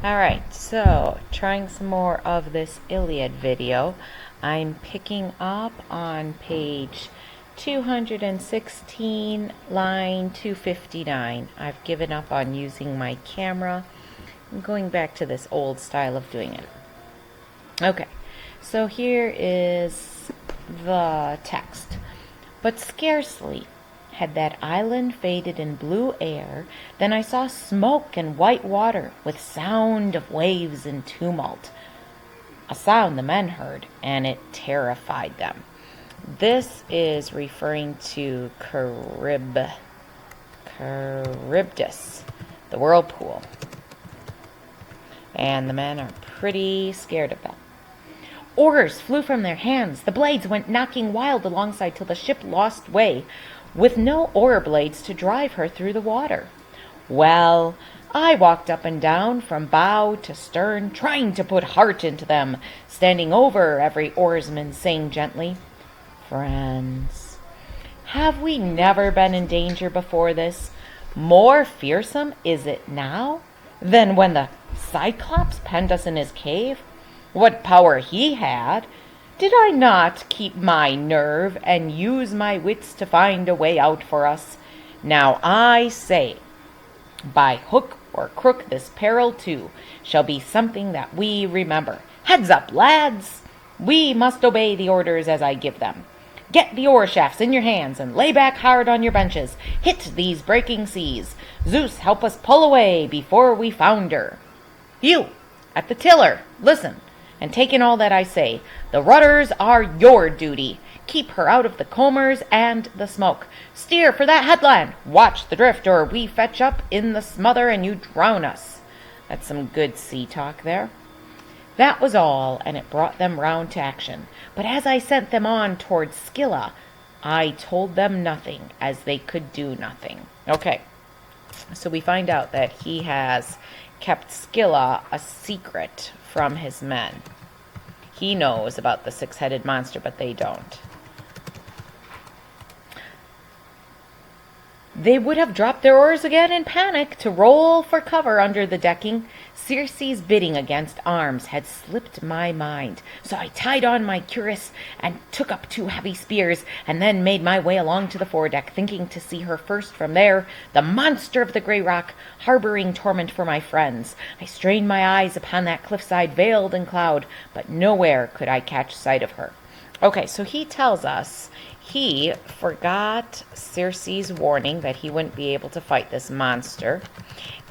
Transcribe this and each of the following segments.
Alright, so trying some more of this Iliad video. I'm picking up on page 216, line 259. I've given up on using my camera. I'm going back to this old style of doing it. Okay, so here is the text. But scarcely had that island faded in blue air than I saw smoke and white water, with sound of waves and tumult. A sound the men heard, and it terrified them. This is referring to Charybdis, the whirlpool. And the men are pretty scared of that. Oars flew from their hands. The blades went knocking wild alongside till the ship lost way, with no oar blades to drive her through the water. Well, I walked up and down from bow to stern, trying to put heart into them, standing over every oarsman, saying gently, "Friends, have we never been in danger before this? More fearsome is it now than when the Cyclops penned us in his cave? What power he had! Did I not keep my nerve and use my wits to find a way out for us? Now I say, by hook or crook, this peril too shall be something that we remember. Heads up, lads! We must obey the orders as I give them. Get the oar shafts in your hands and lay back hard on your benches. Hit these breaking seas. Zeus, help us pull away before we founder. You, at the tiller, listen, and take in all that I say. The rudders are your duty. Keep her out of the combers and the smoke. Steer for that headland. Watch the drift, or we fetch up in the smother and you drown us." That's some good sea talk there. That was all, and it brought them round to action. But as I sent them on towards Scylla, I told them nothing, as they could do nothing. Okay, so we find out that he has kept Scylla a secret from his men. He knows about the six-headed monster, but they don't. They would have dropped their oars again in panic to roll for cover under the decking. Circe's bidding against arms had slipped my mind, so I tied on my cuirass and took up 2 heavy spears, and then made my way along to the foredeck, thinking to see her first from there, the monster of the grey rock, harboring torment for my friends. I strained my eyes upon that cliffside veiled in cloud, but nowhere could I catch sight of her. Okay, so he tells us he forgot Circe's warning that he wouldn't be able to fight this monster,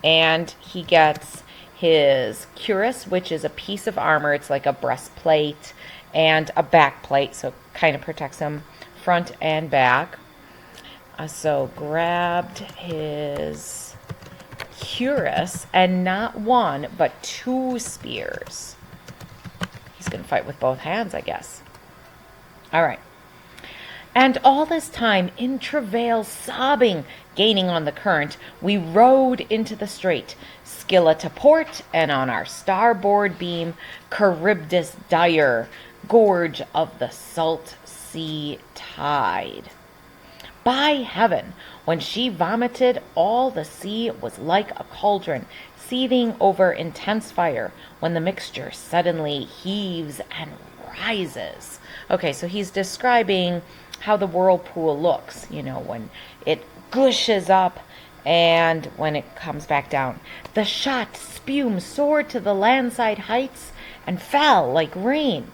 and he gets his cuirass, which is a piece of armor. It's like a breastplate and a backplate, so it kind of protects him front and back. So grabbed his cuirass, and not 1 but 2 spears. He's going to fight with both hands, I guess. All right. And all this time, in travail, sobbing, gaining on the current, we rowed into the strait, Scylla to port, and on our starboard beam, Charybdis dire, gorge of the salt sea tide. By heaven, when she vomited, all the sea was like a cauldron, seething over intense fire, when the mixture suddenly heaves and rises. Okay, so he's describing how the whirlpool looks, when it gushes up and when it comes back down. The shot spume soared to the landside heights and fell like rain.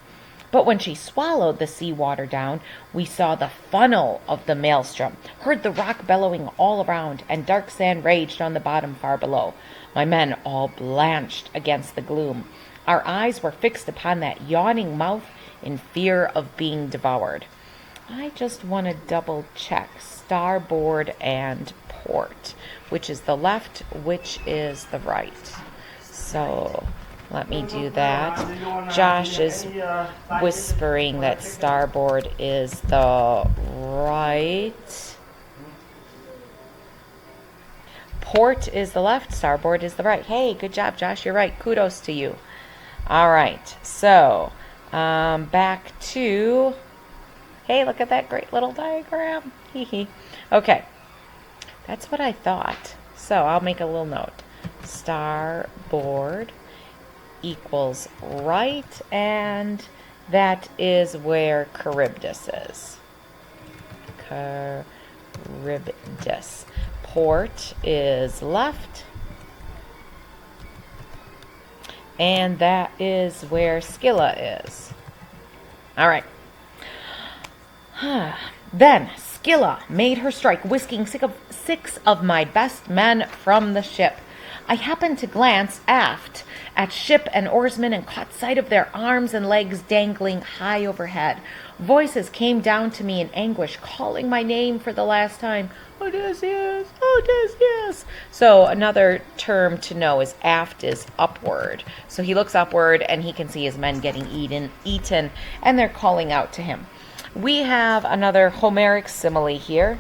But when she swallowed the sea water down, we saw the funnel of the maelstrom, heard the rock bellowing all around, and dark sand raged on the bottom far below. My men all blanched against the gloom. Our eyes were fixed upon that yawning mouth in fear of being devoured. I just want to double check starboard and port, which is the left, which is the right. So let me do that. Josh is whispering that starboard is the right. Port is the left, starboard is the right. Hey, good job, Josh. You're right. Kudos to you. All right. So back to... Hey, look at that great little diagram. Okay, that's what I thought. So I'll make a little note. Starboard equals right, and that is where Charybdis is. Charybdis. Port is left, and that is where Scylla is. All right. Then Scylla made her strike, whisking six of my best men from the ship. I happened to glance aft at ship and oarsmen and caught sight of their arms and legs dangling high overhead. Voices came down to me in anguish, calling my name for the last time. Odysseus, Odysseus. So another term to know is aft is upward. So he looks upward and he can see his men getting eaten, and they're calling out to him. We have another Homeric simile here,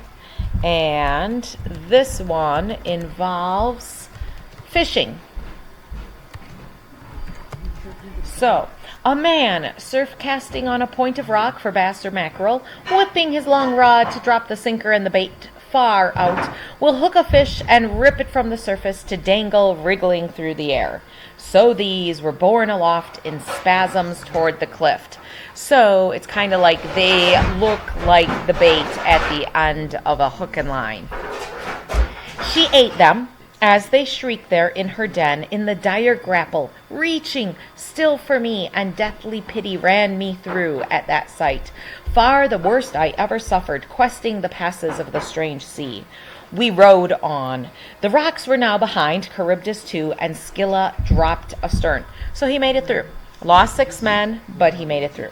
and this one involves fishing. So, a man surf casting on a point of rock for bass or mackerel, whipping his long rod to drop the sinker and the bait far out, will hook a fish and rip it from the surface to dangle wriggling through the air. So these were borne aloft in spasms toward the cliff. So it's kind of like they look like the bait at the end of a hook and line. She ate them as they shrieked there in her den in the dire grapple, reaching still for me, and deathly pity ran me through at that sight. Far the worst I ever suffered, questing the passes of the strange sea. We rowed on. The rocks were now behind Charybdis too, and Scylla dropped astern. So he made it through. Lost 6 men, but he made it through.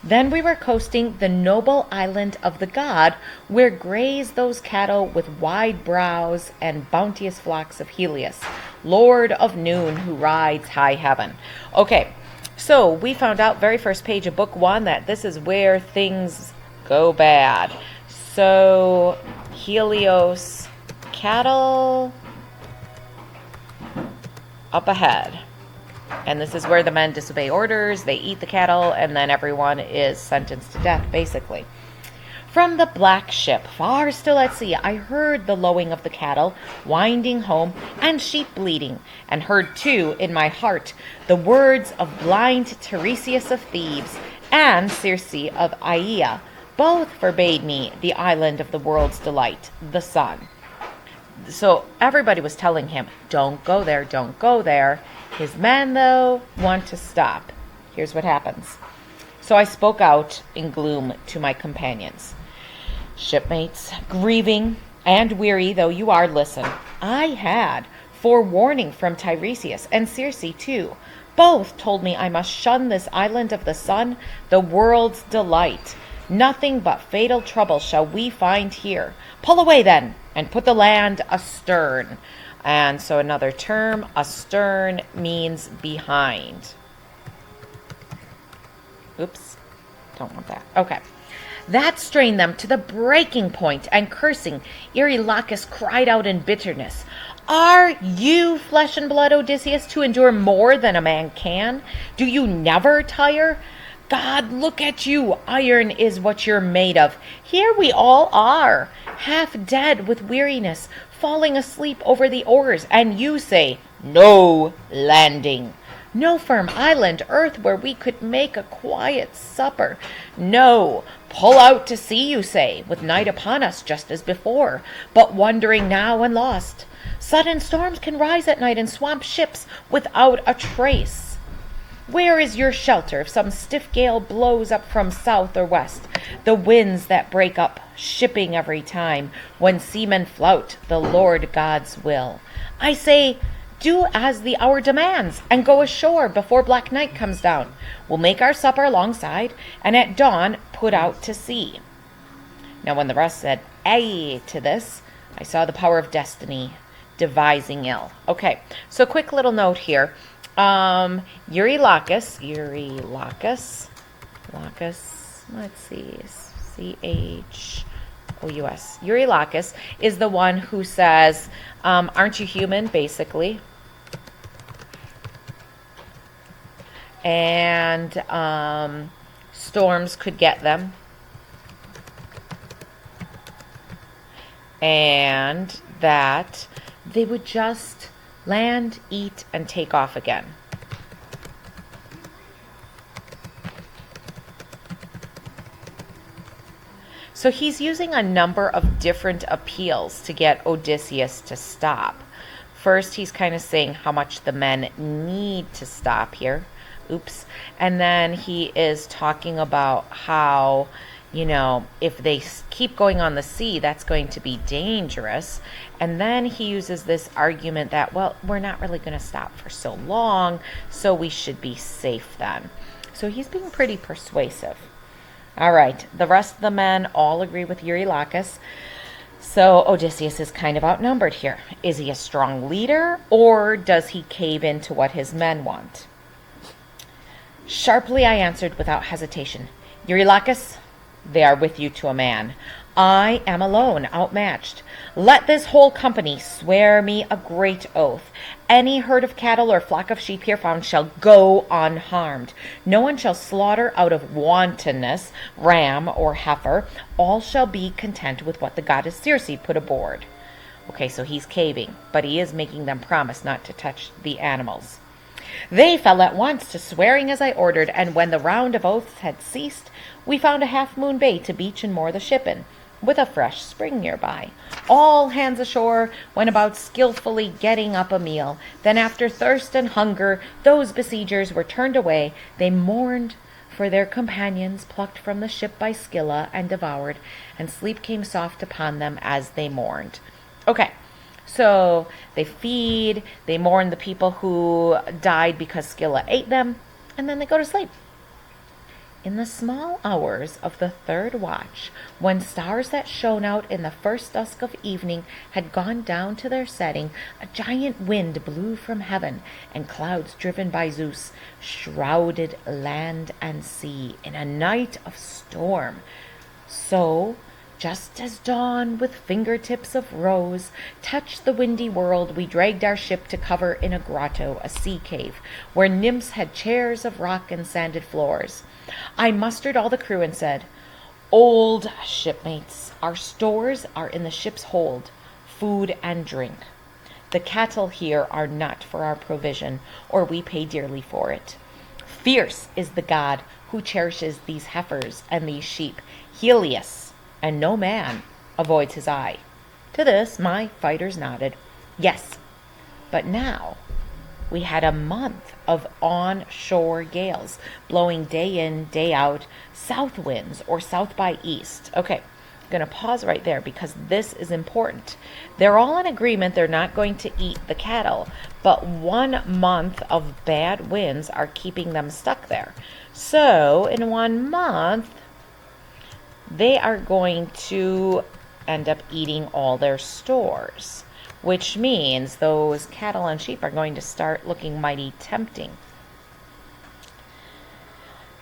Then we were coasting the noble island of the god, where graze those cattle with wide brows and bounteous flocks of Helios, Lord of Noon, who rides high heaven. Okay, so we found out very first page of book 1 that this is where things go bad. So Helios cattle up ahead. And this is where the men disobey orders, they eat the cattle, and then everyone is sentenced to death, basically. From the black ship, far still at sea, I heard the lowing of the cattle, winding home, and sheep bleating, and heard, too, in my heart, the words of blind Tiresias of Thebes and Circe of Aea. Both forbade me the island of the world's delight, the sun. So everybody was telling him, don't go there, don't go there. His men, though, want to stop. Here's what happens. So I spoke out in gloom to my companions. Shipmates, grieving and weary though you are, listen. I had forewarning from Tiresias and Circe too. Both told me I must shun this island of the sun, the world's delight. Nothing but fatal trouble shall we find here. Pull away then, and put the land astern. And so another term, astern, means behind. Oops, don't want that. Okay. That strained them to the breaking point, and cursing, Eurylochus cried out in bitterness, Are you flesh and blood, Odysseus, to endure more than a man can? Do you never tire? God, look at you. Iron is what you're made of. Here we all are, half dead with weariness, falling asleep over the oars, and you say, no landing. No firm island, earth, where we could make a quiet supper. No, pull out to sea, you say, with night upon us just as before, but wandering now and lost. Sudden storms can rise at night and swamp ships without a trace. Where is your shelter if some stiff gale blows up from south or west? The winds that break up shipping every time, when seamen flout the Lord God's will. I say, do as the hour demands, and go ashore before black night comes down. We'll make our supper alongside, and at dawn put out to sea. Now when the rest said, ay, to this, I saw the power of destiny devising ill. Okay, so quick little note here. Eurylochus, let's see, Chous. Eurylochus is the one who says, aren't you human, basically? And storms could get them. And that they would just land, eat, and take off again. So he's using a number of different appeals to get Odysseus to stop. First, he's kind of saying how much the men need to stop here. Oops. And then he is talking about how, if they keep going on the sea, that's going to be dangerous. And then he uses this argument that, well, we're not really going to stop for so long, so we should be safe then. So he's being pretty persuasive. All right, the rest of the men all agree with Eurylochus. So Odysseus is kind of outnumbered here. Is he a strong leader, or does he cave into what his men want? Sharply I answered without hesitation, Eurylochus, they are with you to a man. I am alone, outmatched. Let this whole company swear me a great oath. Any herd of cattle or flock of sheep here found shall go unharmed. No one shall slaughter out of wantonness ram or heifer. All shall be content with what the goddess Circe put aboard. Okay, so he's caving, but he is making them promise not to touch the animals. They fell at once to swearing as I ordered, and when the round of oaths had ceased, we found a half-moon bay to beach and moor the ship in, with a fresh spring nearby. All hands ashore went about skillfully getting up a meal. Then after thirst and hunger, those besiegers were turned away. They mourned for their companions plucked from the ship by Scylla and devoured, and sleep came soft upon them as they mourned. Okay, so they feed, they mourn the people who died because Scylla ate them, and then they go to sleep. In the small hours of the third watch, when stars that shone out in the first dusk of evening had gone down to their setting, a giant wind blew from heaven, and clouds driven by Zeus shrouded land and sea in a night of storm. So, just as dawn with fingertips of rose touched the windy world, we dragged our ship to cover in a grotto, a sea cave, where nymphs had chairs of rock and sanded floors. I mustered all the crew and said, Old shipmates, our stores are in the ship's hold, food and drink. The cattle here are not for our provision, or we pay dearly for it. Fierce is the god who cherishes these heifers and these sheep, Helios, and no man avoids his eye. To this my fighters nodded. Yes, but now we had a month of onshore gales, blowing day in, day out, south winds or south by east. Okay, I'm going to pause right there because this is important. They're all in agreement they're not going to eat the cattle, but 1 month of bad winds are keeping them stuck there. So in 1 month, they are going to end up eating all their stores, which means those cattle and sheep are going to start looking mighty tempting.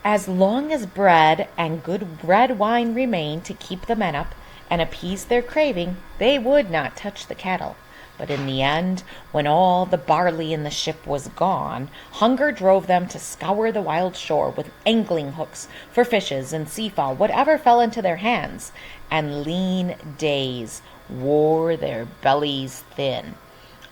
As long as bread and good red wine remained to keep the men up and appease their craving, they would not touch the cattle. But in the end, when all the barley in the ship was gone, hunger drove them to scour the wild shore with angling hooks for fishes and seafowl, whatever fell into their hands, and lean days wore their bellies thin.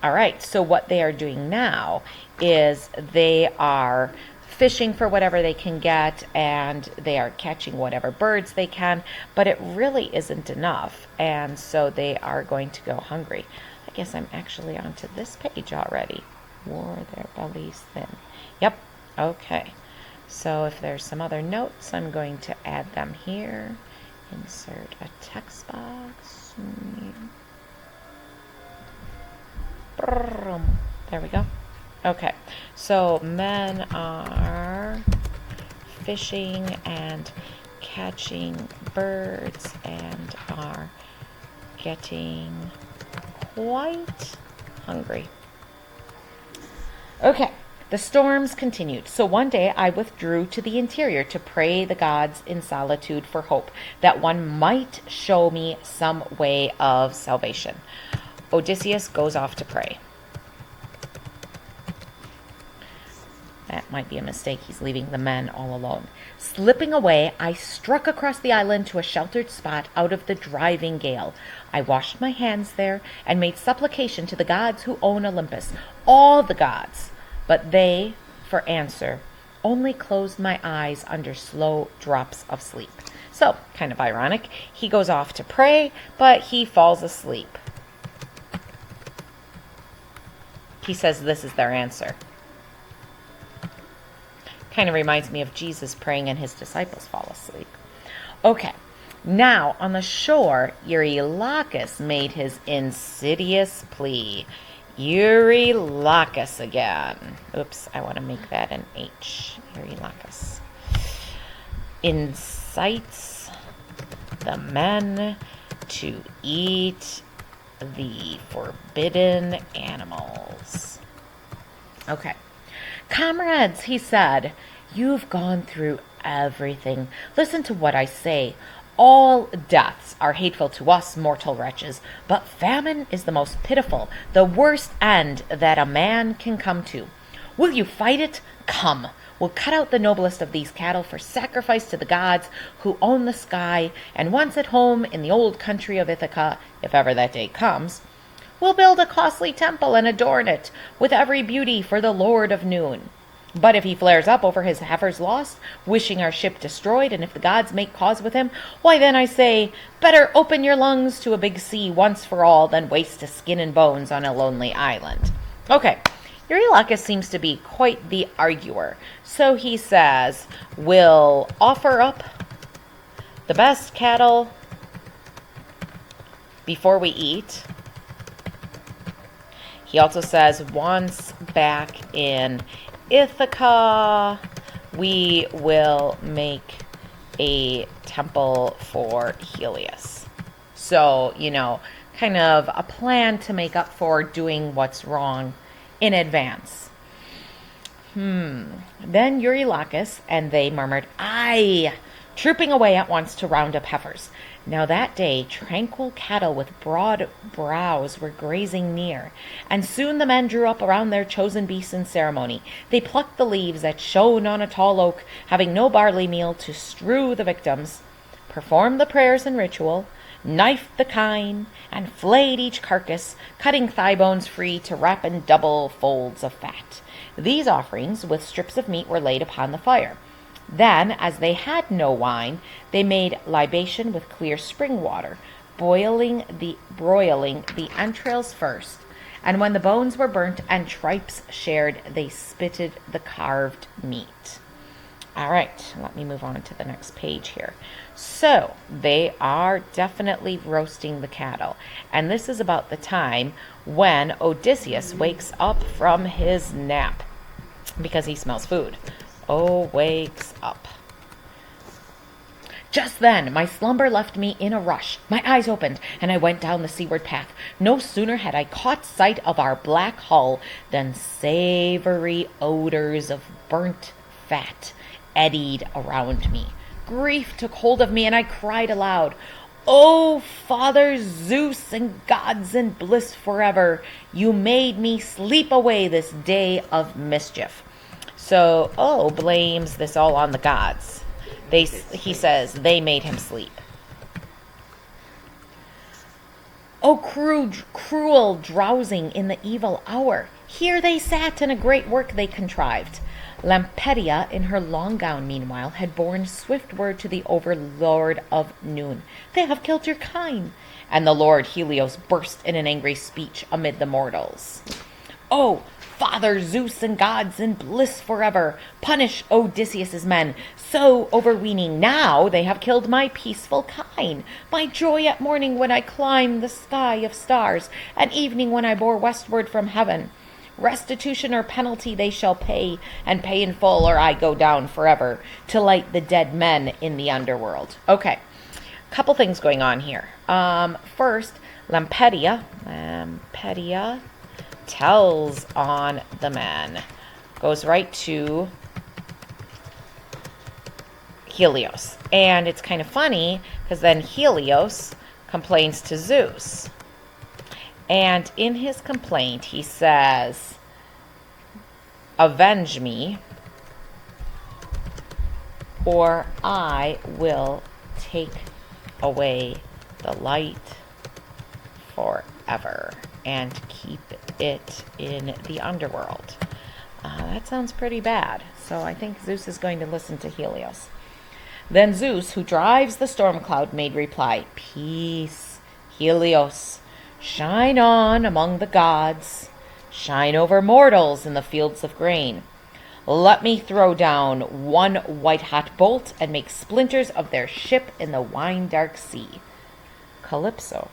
All right, so what they are doing now is they are fishing for whatever they can get, and they are catching whatever birds they can, but it really isn't enough, and so they are going to go hungry. I guess I'm actually onto this page already. Wore their bellies thin. Yep, okay. So if there's some other notes, I'm going to add them here. Insert a text box. There we go. Okay, so men are fishing and catching birds and are getting quite hungry. Okay, the storms continued. So one day I withdrew to the interior to pray the gods in solitude for hope that one might show me some way of salvation. Odysseus goes off to pray. That might be a mistake. He's leaving the men all alone. Slipping away, I struck across the island to a sheltered spot out of the driving gale. I washed my hands there and made supplication to the gods who own Olympus, all the gods. But they, for answer, only closed my eyes under slow drops of sleep. So, kind of ironic. He goes off to pray, but he falls asleep. He says this is their answer. Kind of reminds me of Jesus praying and his disciples fall asleep. Okay, now on the shore, Eurylochus made his insidious plea. Eurylochus again. Oops, I want to make that an H. Eurylochus. Incites the men to eat the forbidden animals. Okay. Comrades, he said, you've gone through everything. Listen to what I say. All deaths are hateful to us mortal wretches, but famine is the most pitiful, the worst end that a man can come to. Will you fight it? Come. We'll cut out the noblest of these cattle for sacrifice to the gods who own the sky, and once at home in the old country of Ithaca, if ever that day comes, we'll build a costly temple and adorn it with every beauty for the Lord of Noon. But if he flares up over his heifers lost, wishing our ship destroyed, and if the gods make cause with him, why then I say, better open your lungs to a big sea once for all than waste to skin and bones on a lonely island. Okay, Eurylochus seems to be quite the arguer. So he says, we'll offer up the best cattle before we eat. He also says, once back in Ithaca, we will make a temple for Helios. So, kind of a plan to make up for doing what's wrong in advance. Then Eurylochus and they murmured, aye, trooping away at once to round up heifers. Now that day tranquil cattle with broad brows were grazing near, and soon the men drew up around their chosen beasts in ceremony. They plucked the leaves that shone on a tall oak, having no barley meal to strew the victims, performed the prayers and ritual, knifed the kine, and flayed each carcass, cutting thigh bones free to wrap in double folds of fat. These offerings with strips of meat were laid upon the fire. Then, as they had no wine, they made libation with clear spring water, broiling the entrails first. And when the bones were burnt and tripes shared, they spitted the carved meat. All right, let me move on to the next page here. So, they are definitely roasting the cattle. And this is about the time when Odysseus wakes up from his nap because he smells food. Wakes up. Just then my slumber left me in a rush. My eyes opened, and I went down the seaward path. No sooner had I caught sight of our black hull than savory odors of burnt fat eddied around me. Grief took hold of me, and I cried aloud, "O Father Zeus and gods in bliss forever, you made me sleep away this day of mischief." So, blames this all on the gods. He says they made him sleep. "O cruel drowsing in the evil hour, here they sat, and a great work they contrived." Lampetia, in her long gown, meanwhile, had borne swift word to the overlord of Noon. "They have killed your kine." And the Lord Helios burst in an angry speech amid the mortals. "O Father Zeus and gods in bliss forever, punish Odysseus's men, so overweening. Now they have killed my peaceful kine, my joy at morning when I climbed the sky of stars, at evening when I bore westward from heaven. Restitution or penalty they shall pay, and pay in full, or I go down forever to light the dead men in the underworld." Okay, couple things going on here. First, Lampetia tells on the men, goes right to Helios. And it's kind of funny because then Helios complains to Zeus. And in his complaint, he says, "Avenge me, or I will take away the light forever and keep it in the underworld." That sounds pretty bad. So I think Zeus is going to listen to Helios. Then Zeus, who drives the storm cloud, made reply, Peace, Helios, shine on among the gods, shine over mortals in the fields of grain. Let me throw down one white-hot bolt and make splinters of their ship in the wine-dark sea. Calypso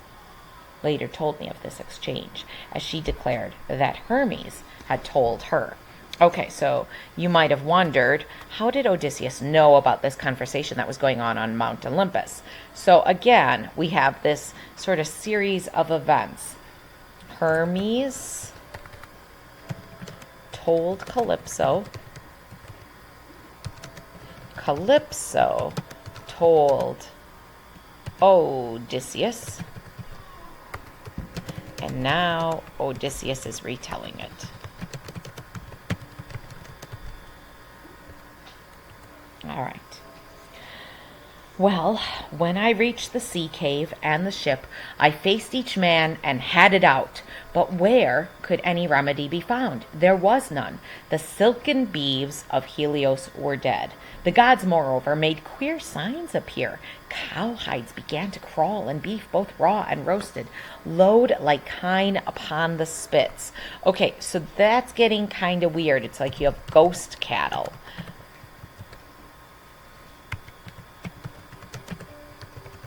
later told me of this exchange, as she declared that Hermes had told her. Okay, so you might have wondered, how did Odysseus know about this conversation that was going on Mount Olympus? So again, we have this sort of series of events. Hermes told Calypso. Calypso told Odysseus. And now Odysseus is retelling it. All right. Well, when I reached the sea cave and the ship, I faced each man and had it out. But where could any remedy be found? There was none. The silken beeves of Helios were dead. The gods, moreover, made queer signs appear. Cowhides began to crawl, and beef, both raw and roasted, lowed like kine upon the spits. Okay, so that's getting kind of weird. It's like you have ghost cattle.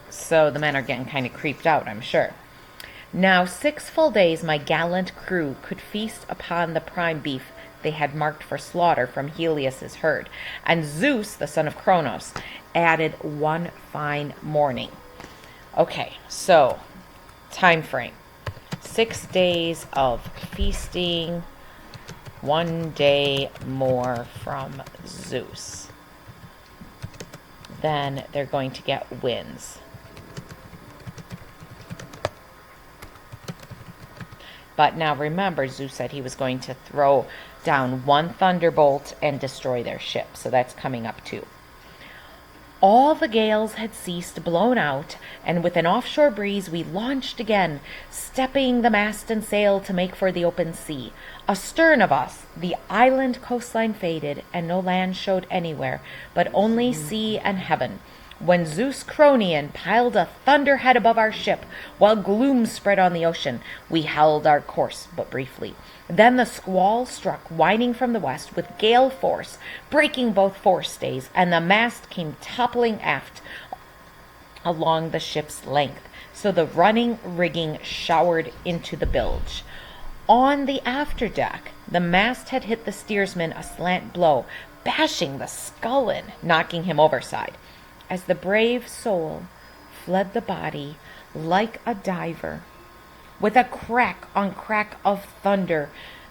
So the men are getting kind of creeped out, I'm sure. Now 6 full days my gallant crew could feast upon the prime beef they had marked for slaughter from Helios's herd. And Zeus, the son of Cronos, added one fine morning. Okay, so time frame. 6 days of feasting, 1 day more from Zeus. Then they're going to get winds. But now remember, Zeus said he was going to throw down one thunderbolt and destroy their ship. So that's coming up too. All the gales had ceased, blown out, and with an offshore breeze we launched again, stepping the mast and sail to make for the open sea. Astern of us, the island coastline faded, and no land showed anywhere, but only sea and heaven. When Zeus Cronion piled a thunderhead above our ship, while gloom spread on the ocean, we held our course but briefly. Then the squall struck, whining from the west, with gale force, breaking both forestays, and the mast came toppling aft along the ship's length, so the running rigging showered into the bilge. On the afterdeck, the mast had hit the steersman a slant blow, bashing the skull in, knocking him overside. As the brave soul fled the body like a diver, with a crack on crack of thunder,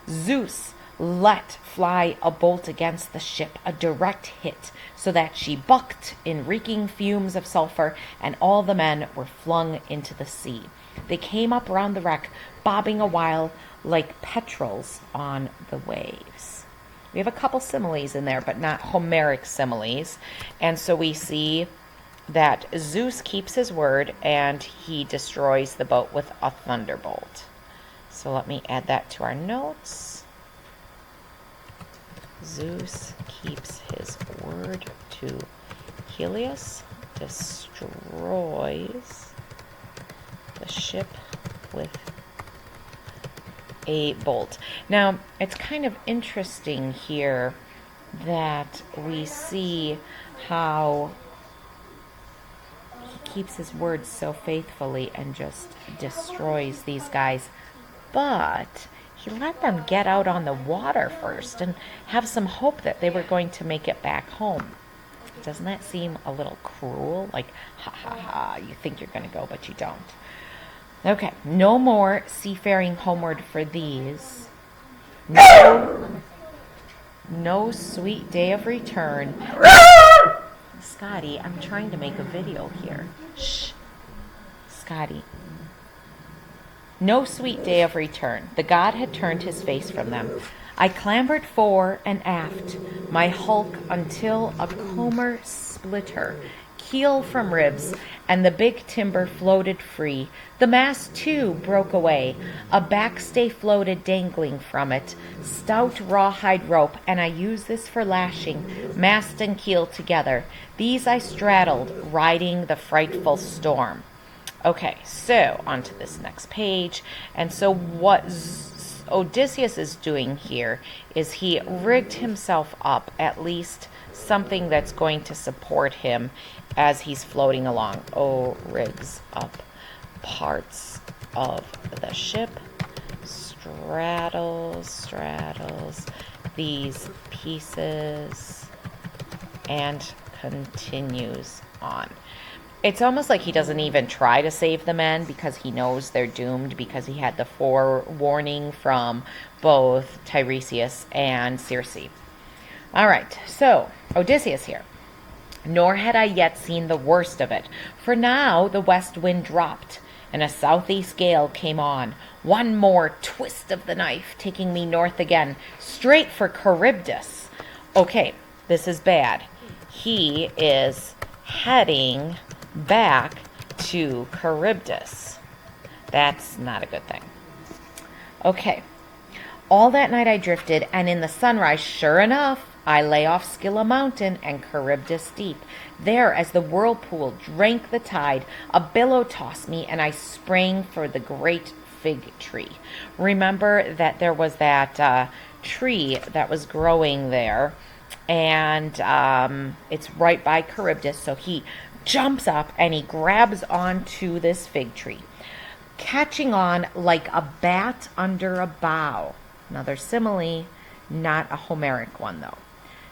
Zeus let fly a bolt against the ship, a direct hit, so that she bucked in reeking fumes of sulfur, and all the men were flung into the sea. They came up round the wreck, bobbing a while like petrels on the waves. We have a couple similes in there, but not Homeric similes. And so we see that Zeus keeps his word and he destroys the boat with a thunderbolt. So let me add that to our notes. Zeus keeps his word to Helios, destroys the ship with a bolt. Now, it's kind of interesting here that we see how he keeps his word so faithfully and just destroys these guys. But he let them get out on the water first and have some hope that they were going to make it back home. Doesn't that seem a little cruel? Like, ha ha ha, you think you're going to go, but you don't. Okay, no more seafaring homeward for these. No sweet day of return. Scotty, I'm trying to make a video here. Shh. Scotty. No sweet day of return. The god had turned his face from them. I clambered fore and aft, my hulk until a comber splitter keel from ribs, and the big timber floated free. The mast, too, broke away. A backstay floated dangling from it. Stout rawhide rope, and I used this for lashing mast and keel together. These I straddled, riding the frightful storm. Okay, so on to this next page. And so what Odysseus is doing here is he rigged himself up, at least something that's going to support him as he's floating along. Rigs up parts of the ship, straddles these pieces, and continues on. It's almost like he doesn't even try to save the men because he knows they're doomed, because he had the forewarning from both Tiresias and Circe. All right, so Odysseus here. Nor had I yet seen the worst of it, for now the west wind dropped, and a southeast gale came on. One more twist of the knife, taking me north again, straight for Charybdis. Okay, this is bad. He is heading back to Charybdis. That's not a good thing. Okay. All that night I drifted, and in the sunrise, sure enough, I lay off Scylla Mountain and Charybdis Deep. There, as the whirlpool drank the tide, a billow tossed me, and I sprang for the great fig tree. Remember that there was that tree that was growing there, and it's right by Charybdis, so he jumps up and he grabs onto this fig tree, catching on like a bat under a bough. Another simile, not a Homeric one though.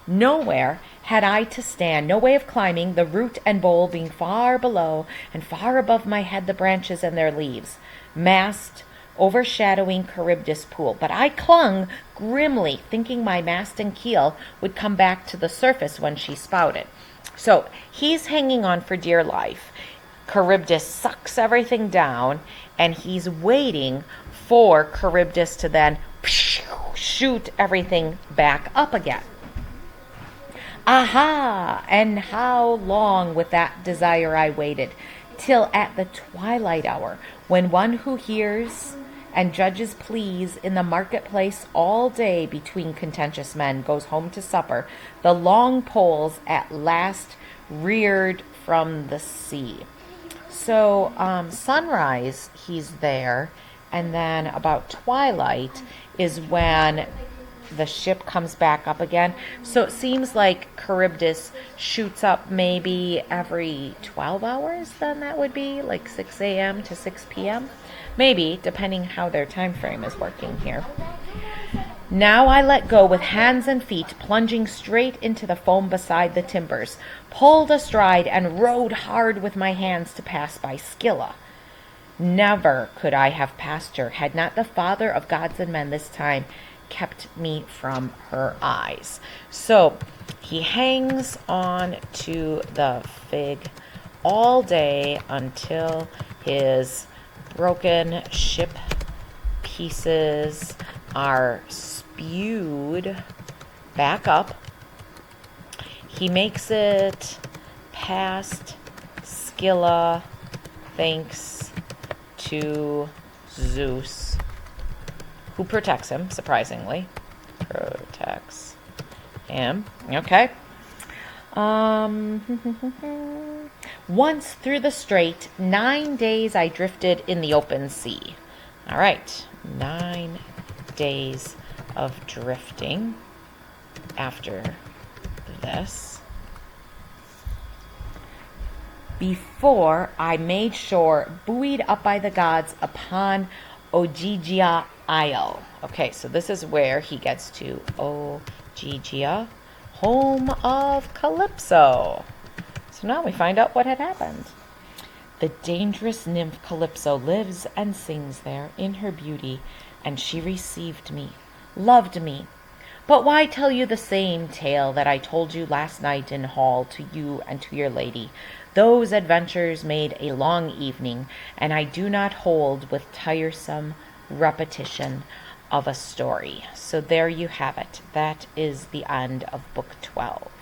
Nowhere had I to stand, no way of climbing, the root and bole being far below, and far above my head the branches and their leaves, massed, overshadowing Charybdis pool. But I clung grimly, thinking my mast and keel would come back to the surface when she spouted. So he's hanging on for dear life. Charybdis sucks everything down, and he's waiting for Charybdis to then shoot everything back up again. Aha! And how long with that desire I waited, till at the twilight hour, when one who hears and judges pleas in the marketplace all day between contentious men goes home to supper, the long poles at last reared from the sea. So sunrise, he's there, and then about twilight is when the ship comes back up again. So it seems like Charybdis shoots up maybe every 12 hours, then that would be like 6 a.m. to 6 p.m. Maybe, depending how their time frame is working here. Now I let go with hands and feet, plunging straight into the foam beside the timbers, pulled astride and rowed hard with my hands to pass by Scylla. Never could I have passed her, had not the Father of gods and men this time kept me from her eyes. So he hangs on to the fig all day until his broken ship pieces are spewed back up. He makes it past Scylla thanks to Zeus, who protects him, surprisingly. Protects him. Okay. Once through the strait, 9 days I drifted in the open sea. All right. 9 days of drifting after this. Before I made shore, buoyed up by the gods upon Ogygia Isle. Okay, so this is where he gets to Ogygia, home of Calypso. So now we find out what had happened. The dangerous nymph Calypso lives and sings there in her beauty, and she received me, loved me. But why tell you the same tale that I told you last night in hall to you and to your lady? Those adventures made a long evening, and I do not hold with tiresome repetition of a story. So there you have it. That is the end of Book 12.